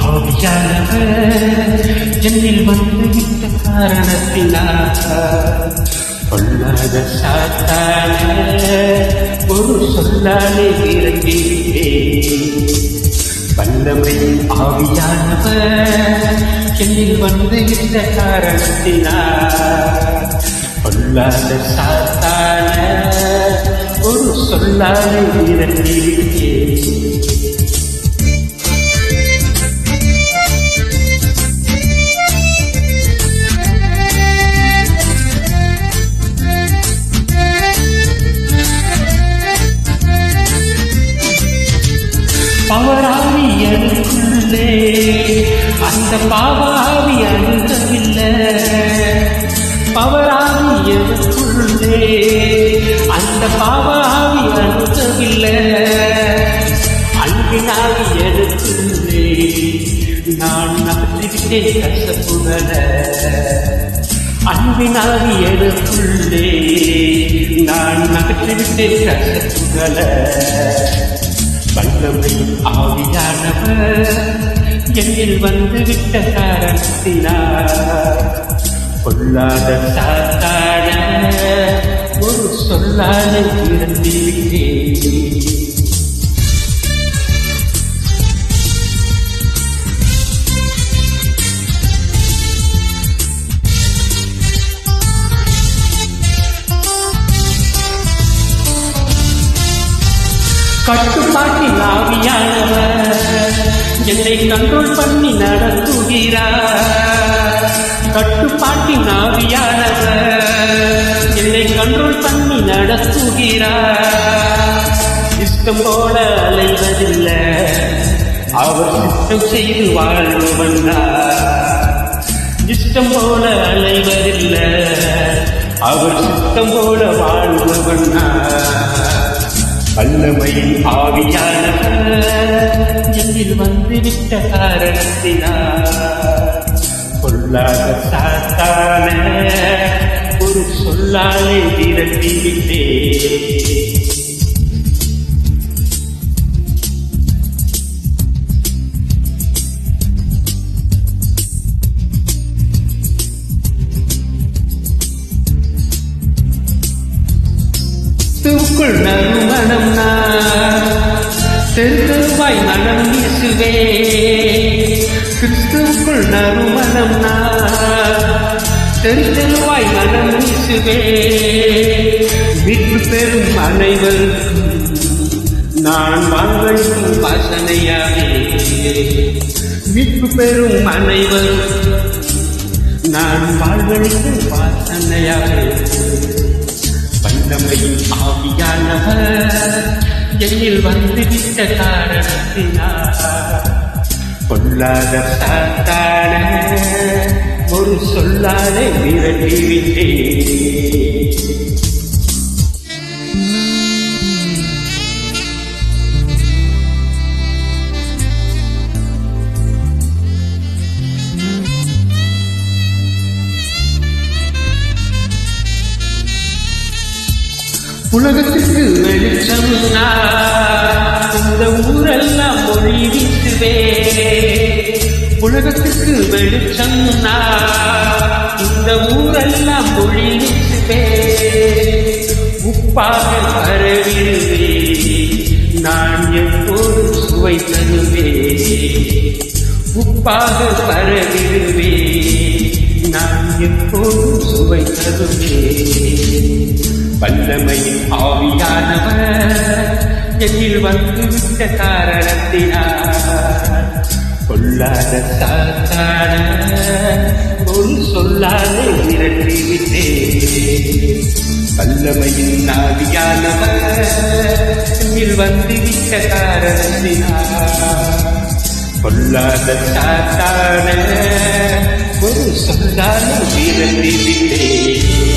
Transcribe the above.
ஆவியானவர் என்னில் வந்துவிட்ட காரணத்தினால் பொல்லாத சாத்தான ஒரு சொல்லாலே விரட்டிவிட்டேன். வல்லமை ஆவியானவர் என்னில் வந்துவிட்ட காரணத்தினால் பொல்லாத சாத்தான ஒரு சொல்லாலே விரட்டிவிட்டேன். பவராவி எனக்குள்ளே அந்த பாவாவி அணுகவில்லை. பவராவி எனக்குள்ளே அந்த பாவாவி அணுகவில்லை. அன்பினாவி எனக்குள்ளே நான் நகர்த்திவிட்டேன் கசப்புகள. அன்பினாவி எனக்குள்ளே நான் நகர்த்திவிட்டேன் கசப்புகள. வல்லமை ஆவியானவர் என்னில் வந்துவிட்ட காரணத்தினால் பொல்லாத சாத்தான ஒரு சொல்லாலே விரட்டிவிட்டேன். கட்டுப்பாட்டின் ஆவியானவர் என்னை கண்ட்ரோல் பண்ணி நடத்துகிறார். கட்டுப்பாட்டின் ஆவியானவர் என்னை கண்ட்ரோல் பண்ணி நடத்துகிறார். இஷ்டம் போல அலைவதில்லை, அவர் சித்தம் செய்து வாழ்வந்தார். இஷ்டம் போல அலைவதில்லை, அவர் சித்தம் போல வாழ்வந்தார். வல்லமையின் ஆவியானவர் என்னில் வந்துவிட்ட காரணத்தினால் பொல்லாத சாத்தான ஒரு சொல்லாலே விரட்டிவிட்டேன். கிறிஸ்துவுக்குள் நறுமணம் நான் தெருவாய் மனம் வீசுவே. கிறிஸ்துவுக்குள் நறுமணம் நான் தெருவாய் மனம் வீசுவே. மீட்பு பெறும் அனைவருக்கும் நான் வாழ்வழிக்கும் வாசனையாவே. மீட்பு பெறும் அனைவருக்கும் நான் வாழ்வழிக்கும் வாசனையாவே. வல்லமையின் ஆவியானவர் என்னில் வந்துவிட்ட காரணத்தினால் பொல்லாத சாத்தான ஒரு சொல்லாலே விரட்டிவிட்டேன். உலகத்துக்கு வெளிச்சம் இந்த ஊரெல்லாம் மொழி வீசுவே. உலகத்துக்கு வெளிச்சம் இந்த ஊரெல்லாம் மொழி வீசுவே. உப்பாக பரவிடுவே நான் எப்போது சுவை தருவே. உப்பாக பரவிடுவே நான் எப்போது சுவை தருவே. வல்லமையின் ஆவியானவர் என்னில் வந்துவிட்ட காரணத்தினால் பொல்லாத சாத்தான ஒரு சொல்லாலே விரட்டிவிட்டேன். வல்லமையின் ஆவியானவர் என்னில் வந்துவிட்ட காரணத்தினால் பொல்லாத சாத்தான ஒரு சொல்லாலே விரட்டிவிட்டேன்.